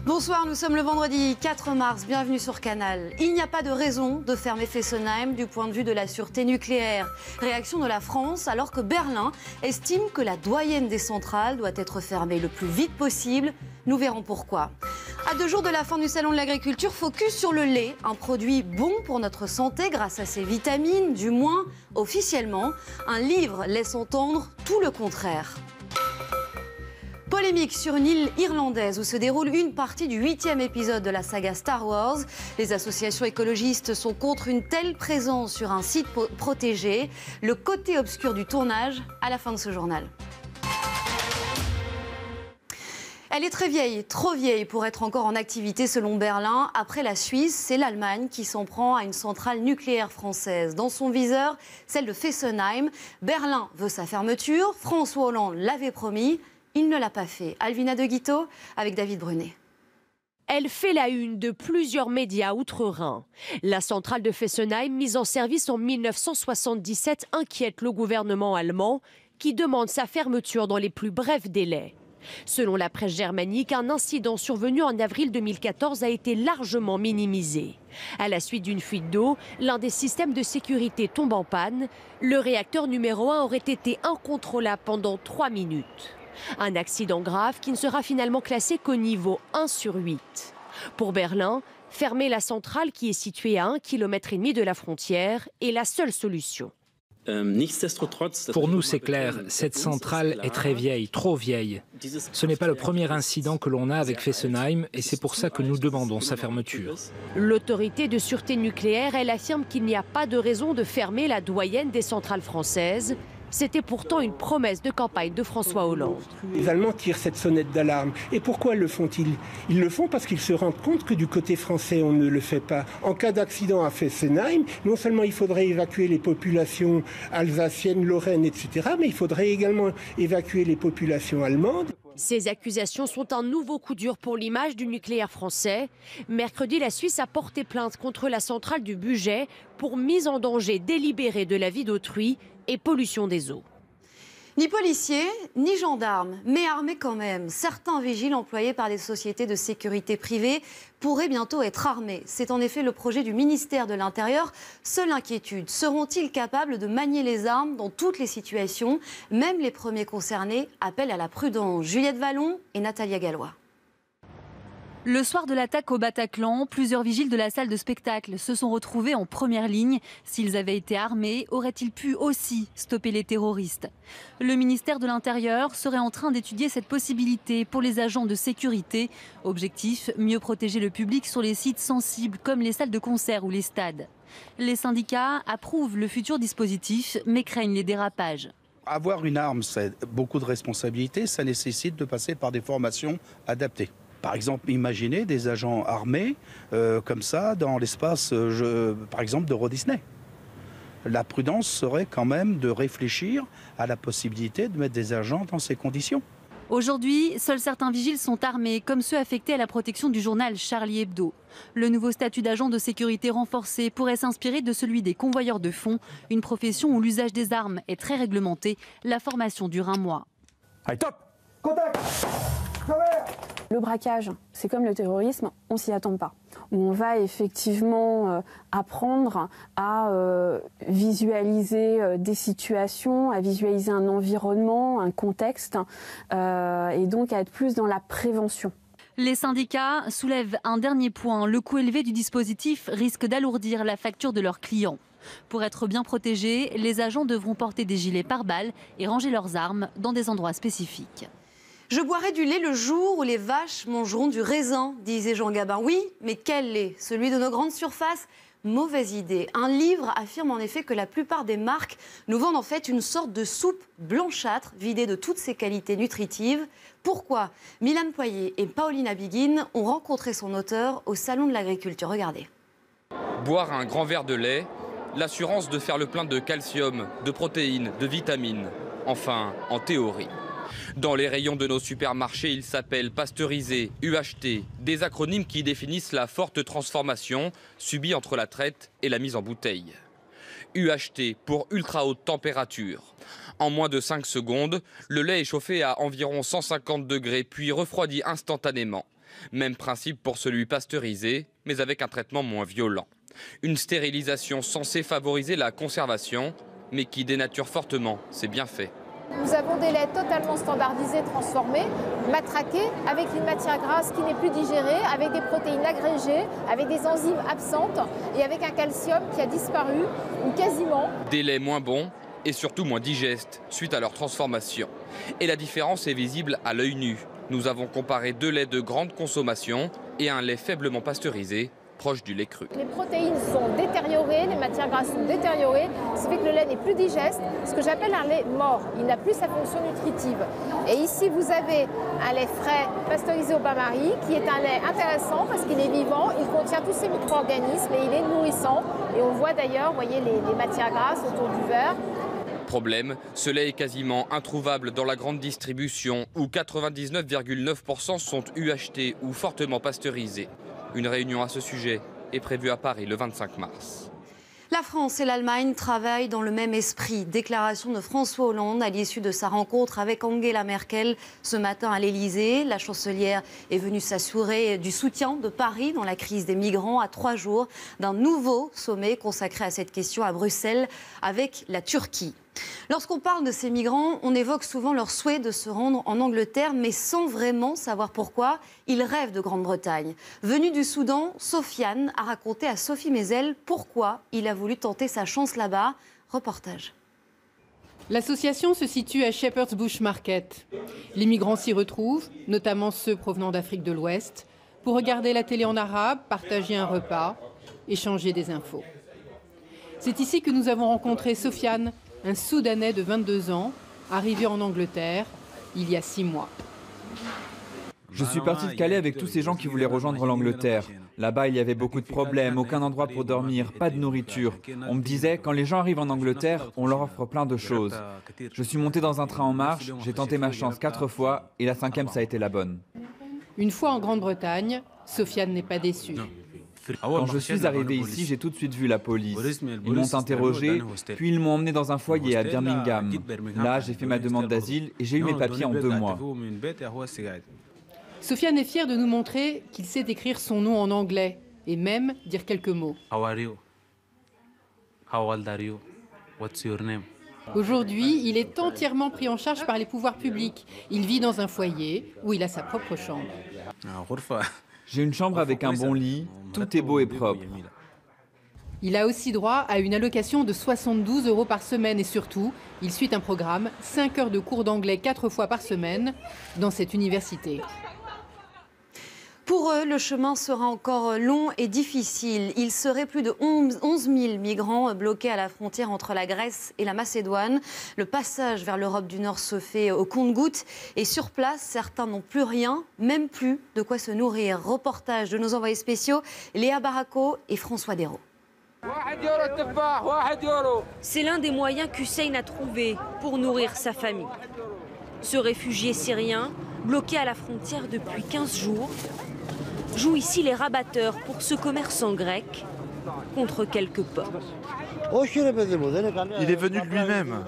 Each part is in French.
Bonsoir, nous sommes le vendredi 4 mars, bienvenue sur Canal. Il n'y a pas de raison de fermer Fessenheim du point de vue de la sûreté nucléaire. Réaction de la France alors que Berlin estime que la doyenne des centrales doit être fermée le plus vite possible. Nous verrons pourquoi. À 2 jours de la fin du Salon de l'Agriculture, focus sur le lait, un produit bon pour notre santé grâce à ses vitamines, du moins officiellement. Un livre laisse entendre tout le contraire. Polémique sur une île irlandaise où se déroule une partie du 8e épisode de la saga Star Wars. Les associations écologistes sont contre une telle présence sur un site protégé. Le côté obscur du tournage à la fin de ce journal. Elle est très vieille, trop vieille pour être encore en activité selon Berlin. Après la Suisse, c'est l'Allemagne qui s'en prend à une centrale nucléaire française. Dans son viseur, celle de Fessenheim. Berlin veut sa fermeture. François Hollande l'avait promis. Il ne l'a pas fait. Alvina De Guitto avec David Brunet. Elle fait la une de plusieurs médias outre-Rhin. La centrale de Fessenheim, mise en service en 1977, inquiète le gouvernement allemand qui demande sa fermeture dans les plus brefs délais. Selon la presse germanique, un incident survenu en avril 2014 a été largement minimisé. À la suite d'une fuite d'eau, l'un des systèmes de sécurité tombe en panne. Le réacteur numéro 1 aurait été incontrôlable pendant 3 minutes. Un accident grave qui ne sera finalement classé qu'au niveau 1 sur 8. Pour Berlin, fermer la centrale qui est située à 1,5 km de la frontière est la seule solution. Pour nous, c'est clair, cette centrale est très vieille, trop vieille. Ce n'est pas le premier incident que l'on a avec Fessenheim et c'est pour ça que nous demandons sa fermeture. L'autorité de sûreté nucléaire, elle affirme qu'il n'y a pas de raison de fermer la doyenne des centrales françaises. C'était pourtant une promesse de campagne de François Hollande. Les Allemands tirent cette sonnette d'alarme. Et pourquoi le font-ils? Ils le font parce qu'ils se rendent compte que du côté français, on ne le fait pas. En cas d'accident à Fessenheim, non seulement il faudrait évacuer les populations alsaciennes, lorraines, etc., mais il faudrait également évacuer les populations allemandes. Ces accusations sont un nouveau coup dur pour l'image du nucléaire français. Mercredi, la Suisse a porté plainte contre la centrale du Bugey pour mise en danger délibérée de la vie d'autrui et pollution des eaux. Ni policiers, ni gendarmes, mais armés quand même. Certains vigiles employés par des sociétés de sécurité privées pourraient bientôt être armés. C'est en effet le projet du ministère de l'Intérieur. Seule inquiétude, seront-ils capables de manier les armes dans toutes les situations? Même les premiers concernés appellent à la prudence. Juliette Vallon et Natalia Gallois. Le soir de l'attaque au Bataclan, plusieurs vigiles de la salle de spectacle se sont retrouvés en première ligne. S'ils avaient été armés, auraient-ils pu aussi stopper les terroristes? Le ministère de l'Intérieur serait en train d'étudier cette possibilité pour les agents de sécurité. Objectif, mieux protéger le public sur les sites sensibles comme les salles de concert ou les stades. Les syndicats approuvent le futur dispositif mais craignent les dérapages. Avoir une arme, c'est beaucoup de responsabilités. Ça nécessite de passer par des formations adaptées. Par exemple, imaginez des agents armés comme ça dans l'espace, par exemple, d'Euro Disney. La prudence serait quand même de réfléchir à la possibilité de mettre des agents dans ces conditions. Aujourd'hui, seuls certains vigiles sont armés, comme ceux affectés à la protection du journal Charlie Hebdo. Le nouveau statut d'agent de sécurité renforcé pourrait s'inspirer de celui des convoyeurs de fonds, une profession où l'usage des armes est très réglementé. La formation dure 1 mois. Allez, top! Contact! Le braquage, c'est comme le terrorisme, on s'y attend pas. Où on va effectivement apprendre à visualiser des situations, à visualiser un environnement, un contexte, et donc à être plus dans la prévention. Les syndicats soulèvent un dernier point. Le coût élevé du dispositif risque d'alourdir la facture de leurs clients. Pour être bien protégés, les agents devront porter des gilets pare-balles et ranger leurs armes dans des endroits spécifiques. Je boirai du lait le jour où les vaches mangeront du raisin, disait Jean Gabin. Oui, mais quel lait? Celui de nos grandes surfaces? Mauvaise idée. Un livre affirme en effet que la plupart des marques nous vendent en fait une sorte de soupe blanchâtre, vidée de toutes ses qualités nutritives. Pourquoi? Milan Poyer et Paulina Biguin ont rencontré son auteur au Salon de l'Agriculture. Regardez. Boire un grand verre de lait, l'assurance de faire le plein de calcium, de protéines, de vitamines. Enfin, en théorie. Dans les rayons de nos supermarchés, il s'appelle pasteurisé, UHT, des acronymes qui définissent la forte transformation subie entre la traite et la mise en bouteille. UHT pour ultra haute température. En moins de 5 secondes, le lait est chauffé à environ 150 degrés puis refroidi instantanément. Même principe pour celui pasteurisé, mais avec un traitement moins violent. Une stérilisation censée favoriser la conservation, mais qui dénature fortement ses bienfaits. Nous avons des laits totalement standardisés, transformés, matraqués, avec une matière grasse qui n'est plus digérée, avec des protéines agrégées, avec des enzymes absentes et avec un calcium qui a disparu, ou quasiment. Des laits moins bons et surtout moins digestes suite à leur transformation. Et la différence est visible à l'œil nu. Nous avons comparé 2 laits de grande consommation et un lait faiblement pasteurisé, proche du lait cru. Les protéines sont détériorées, les matières grasses sont détériorées, ce qui fait que le lait n'est plus digeste, ce que j'appelle un lait mort. Il n'a plus sa fonction nutritive. Et ici, vous avez un lait frais pasteurisé au bain-marie, qui est un lait intéressant parce qu'il est vivant, il contient tous ces micro-organismes et il est nourrissant. Et on voit d'ailleurs, vous voyez, les matières grasses autour du verre. Problème, ce lait est quasiment introuvable dans la grande distribution où 99,9% sont UHT ou fortement pasteurisés. Une réunion à ce sujet est prévue à Paris le 25 mars. La France et l'Allemagne travaillent dans le même esprit. Déclaration de François Hollande à l'issue de sa rencontre avec Angela Merkel ce matin à l'Elysée. La chancelière est venue s'assurer du soutien de Paris dans la crise des migrants à 3 jours d'un nouveau sommet consacré à cette question à Bruxelles avec la Turquie. Lorsqu'on parle de ces migrants, on évoque souvent leur souhait de se rendre en Angleterre, mais sans vraiment savoir pourquoi. Ils rêvent de Grande-Bretagne. Venu du Soudan, Sofiane a raconté à Sophie Mézel pourquoi il a voulu tenter sa chance là-bas. Reportage. L'association se situe à Shepherd's Bush Market. Les migrants s'y retrouvent, notamment ceux provenant d'Afrique de l'Ouest, pour regarder la télé en arabe, partager un repas, échanger des infos. C'est ici que nous avons rencontré Sofiane, un Soudanais de 22 ans, arrivé en Angleterre il y a 6 mois. Je suis parti de Calais avec tous ces gens qui voulaient rejoindre l'Angleterre. Là-bas, il y avait beaucoup de problèmes, aucun endroit pour dormir, pas de nourriture. On me disait, quand les gens arrivent en Angleterre, on leur offre plein de choses. Je suis monté dans un train en marche, j'ai tenté ma chance 4 fois, et la 5e, ça a été la bonne. Une fois en Grande-Bretagne, Sofiane n'est pas déçu. Quand je suis arrivé ici, j'ai tout de suite vu la police. Ils m'ont interrogé, puis ils m'ont emmené dans un foyer à Birmingham. Là, j'ai fait ma demande d'asile et j'ai eu mes papiers en 2 mois. Sofiane est fier de nous montrer qu'il sait écrire son nom en anglais et même dire quelques mots. Aujourd'hui, il est entièrement pris en charge par les pouvoirs publics. Il vit dans un foyer où il a sa propre chambre. J'ai une chambre avec un bon lit, tout est beau et propre. Il a aussi droit à une allocation de 72 € par semaine et surtout, il suit un programme, 5 heures de cours d'anglais 4 fois par semaine dans cette université. Pour eux, le chemin sera encore long et difficile. Il serait plus de 11 000 migrants bloqués à la frontière entre la Grèce et la Macédoine. Le passage vers l'Europe du Nord se fait au compte-gouttes. Et sur place, certains n'ont plus rien, même plus de quoi se nourrir. Reportage de nos envoyés spéciaux, Léa Barako et François Dérault. C'est l'un des moyens qu'Hussein a trouvé pour nourrir sa famille. Ce réfugié syrien, bloqué à la frontière depuis 15 jours, joue ici les rabatteurs pour ce commerçant grec contre quelques porcs. Il est venu de lui-même.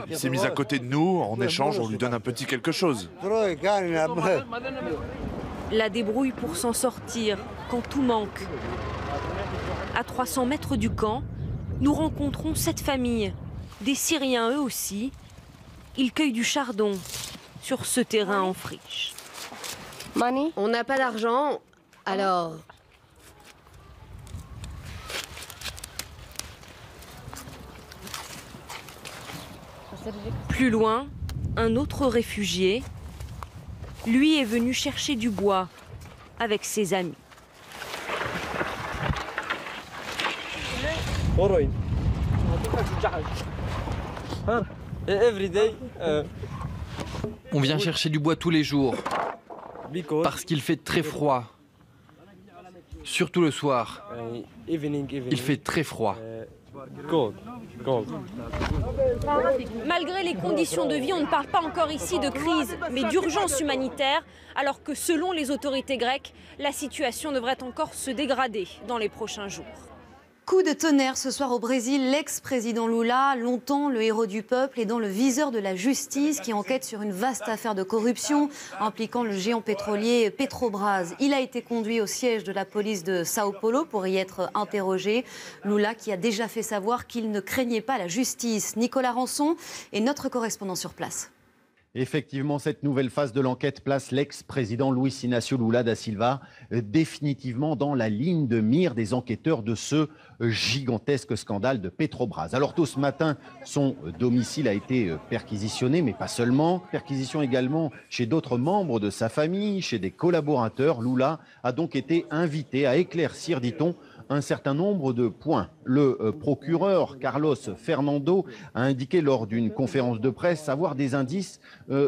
Il s'est mis à côté de nous, en échange on lui donne un petit quelque chose. La débrouille pour s'en sortir quand tout manque. À 300 mètres du camp, nous rencontrons cette famille, des Syriens eux aussi. Ils cueillent du chardon sur ce terrain en friche. On n'a pas d'argent, alors... Plus loin, un autre réfugié, lui est venu chercher du bois avec ses amis. On vient chercher du bois tous les jours, parce qu'il fait très froid. Surtout le soir. Il fait très froid. Malgré les conditions de vie, on ne parle pas encore ici de crise, mais d'urgence humanitaire, alors que selon les autorités grecques, la situation devrait encore se dégrader dans les prochains jours. Coup de tonnerre ce soir au Brésil, l'ex-président Lula, longtemps le héros du peuple, est dans le viseur de la justice qui enquête sur une vaste affaire de corruption impliquant le géant pétrolier Petrobras. Il a été conduit au siège de la police de Sao Paulo pour y être interrogé. Lula qui a déjà fait savoir qu'il ne craignait pas la justice. Nicolas Rançon est notre correspondant sur place. Effectivement, cette nouvelle phase de l'enquête place l'ex-président Luiz Inácio Lula da Silva définitivement dans la ligne de mire des enquêteurs de ce gigantesque scandale de Petrobras. Alors tôt ce matin, son domicile a été perquisitionné, mais pas seulement. Perquisition également chez d'autres membres de sa famille, chez des collaborateurs. Lula a donc été invité à éclaircir, dit-on, un certain nombre de points. Le procureur Carlos Fernando a indiqué lors d'une conférence de presse avoir des indices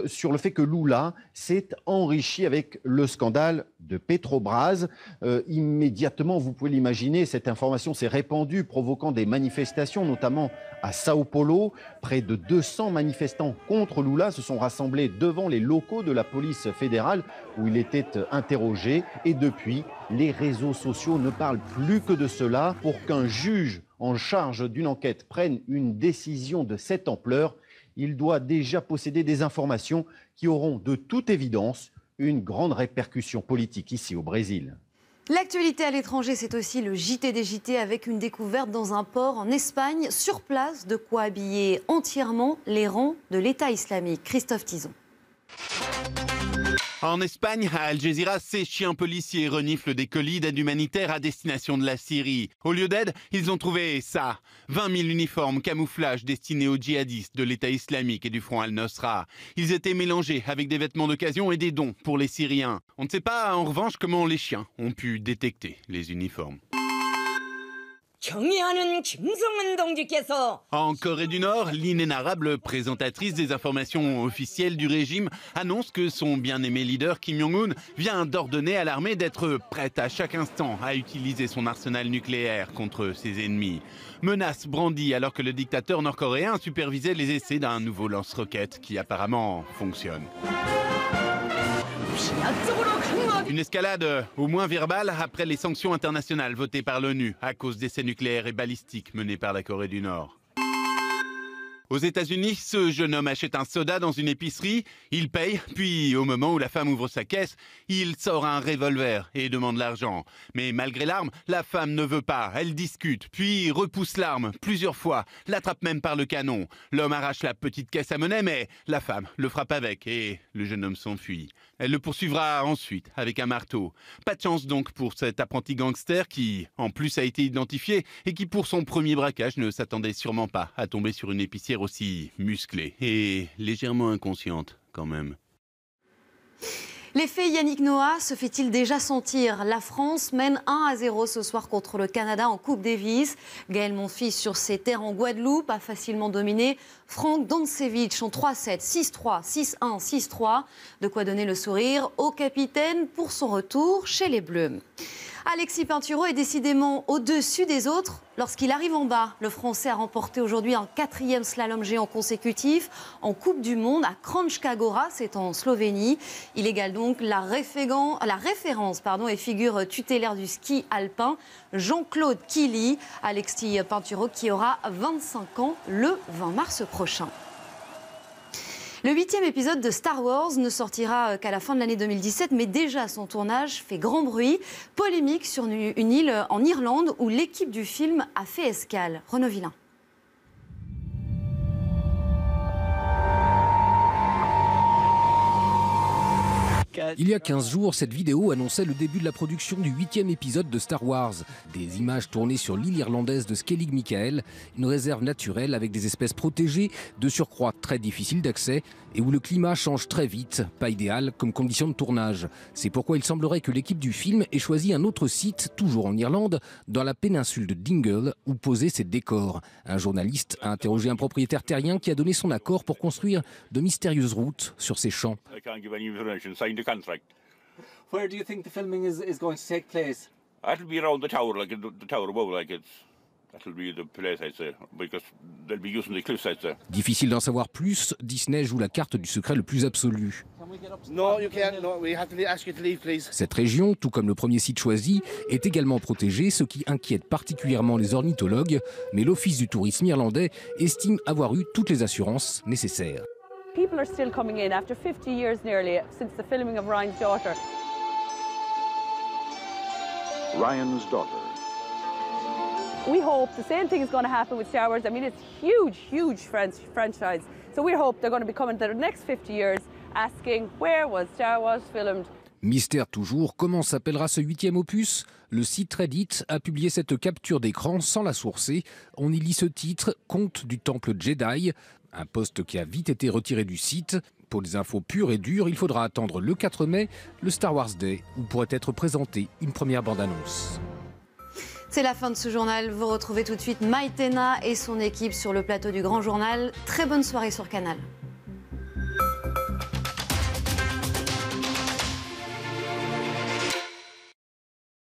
sur le fait que Lula s'est enrichi avec le scandale de Petrobras. Immédiatement, vous pouvez l'imaginer, cette information s'est répandue, provoquant des manifestations, notamment à Sao Paulo. Près de 200 manifestants contre Lula se sont rassemblés devant les locaux de la police fédérale où il était interrogé. Et depuis, les réseaux sociaux ne parlent plus que de cela. Pour qu'un juge en charge d'une enquête prenne une décision de cette ampleur, il doit déjà posséder des informations qui auront de toute évidence une grande répercussion politique ici au Brésil. L'actualité à l'étranger, c'est aussi le JT des JT avec une découverte dans un port en Espagne. Sur place, de quoi habiller entièrement les rangs de l'État islamique. Christophe Tison. En Espagne, à Al Jazeera, ces chiens policiers reniflent des colis d'aide humanitaire à destination de la Syrie. Au lieu d'aide, ils ont trouvé ça. 20 000 uniformes camouflage destinés aux djihadistes de l'État islamique et du Front Al-Nosra. Ils étaient mélangés avec des vêtements d'occasion et des dons pour les Syriens. On ne sait pas, en revanche, comment les chiens ont pu détecter les uniformes. En Corée du Nord, l'inénarrable présentatrice des informations officielles du régime annonce que son bien-aimé leader Kim Jong-un vient d'ordonner à l'armée d'être prête à chaque instant à utiliser son arsenal nucléaire contre ses ennemis. Menace brandie alors que le dictateur nord-coréen supervisait les essais d'un nouveau lance-roquette qui apparemment fonctionne. Une escalade au moins verbale après les sanctions internationales votées par l'ONU à cause d'essais nucléaires et balistiques menés par la Corée du Nord. Aux États-Unis, ce jeune homme achète un soda dans une épicerie, il paye, puis au moment où la femme ouvre sa caisse, il sort un revolver et demande l'argent. Mais malgré l'arme, la femme ne veut pas, elle discute, puis repousse l'arme plusieurs fois, l'attrape même par le canon. L'homme arrache la petite caisse à monnaie, mais la femme le frappe avec et le jeune homme s'enfuit. Elle le poursuivra ensuite avec un marteau. Pas de chance donc pour cet apprenti gangster qui, en plus, a été identifié et qui, pour son premier braquage, ne s'attendait sûrement pas à tomber sur une épicière aussi musclée et légèrement inconsciente quand même. L'effet Yannick Noah se fait-il déjà sentir? La France mène 1-0 ce soir contre le Canada en Coupe Davis. Gaël Monfils sur ses terres en Guadeloupe a facilement dominé Frank Doncevic en 3-7, 6-3, 6-1, 6-3. De quoi donner le sourire au capitaine pour son retour chez les Bleus. Alexis Pinturo est décidément au-dessus des autres lorsqu'il arrive en bas. Le Français a remporté aujourd'hui un 4e slalom géant consécutif en Coupe du Monde à Kranjska Gora, c'est en Slovénie. Il égale donc la référence et figure tutélaire du ski alpin, Jean-Claude Killy. Alexis Pinturo qui aura 25 ans le 20 mars prochain. Le 8e épisode de Star Wars ne sortira qu'à la fin de l'année 2017, mais déjà son tournage fait grand bruit. Polémique sur une île en Irlande où l'équipe du film a fait escale. Renaud Villain. Il y a 15 jours, cette vidéo annonçait le début de la production du 8e épisode de Star Wars. Des images tournées sur l'île irlandaise de Skellig Michael, une réserve naturelle avec des espèces protégées, de surcroît très difficile d'accès, et où le climat change très vite, pas idéal comme condition de tournage. C'est pourquoi il semblerait que l'équipe du film ait choisi un autre site, toujours en Irlande, dans la péninsule de Dingle, où poser ses décors. Un journaliste a interrogé un propriétaire terrien qui a donné son accord pour construire de mystérieuses routes sur ses champs. Contract. Where do you think the filming is going to take place? That'll be around the tower, like the tower above, like that'll be the place, I'd say, because they'll be using the cliffs, I'd say. Difficile d'en savoir plus, Disney joue la carte du secret le plus absolu. Can No, you can't. No, we have to ask you to leave, please. Cette région, tout comme le premier site choisi, est également protégée, ce qui inquiète particulièrement les ornithologues, mais l'Office du tourisme irlandais estime avoir eu toutes les assurances nécessaires. People are still coming in after 50 years nearly since the filming of Ryan's Daughter. Ryan's Daughter. We hope the same thing is going to happen with Star Wars. I mean, it's huge franchise. So we hope they're going to be coming to the next 50 years asking where was Star Wars filmed. Mystère toujours, comment s'appellera ce 8e opus? Le site Reddit a publié cette capture d'écran sans la sourcer. On y lit ce titre, Conte du Temple Jedi, un post qui a vite été retiré du site. Pour des infos pures et dures, il faudra attendre le 4 mai, le Star Wars Day, où pourrait être présentée une première bande-annonce. C'est la fin de ce journal. Vous retrouvez tout de suite Maïtena et son équipe sur le plateau du Grand Journal. Très bonne soirée sur Canal.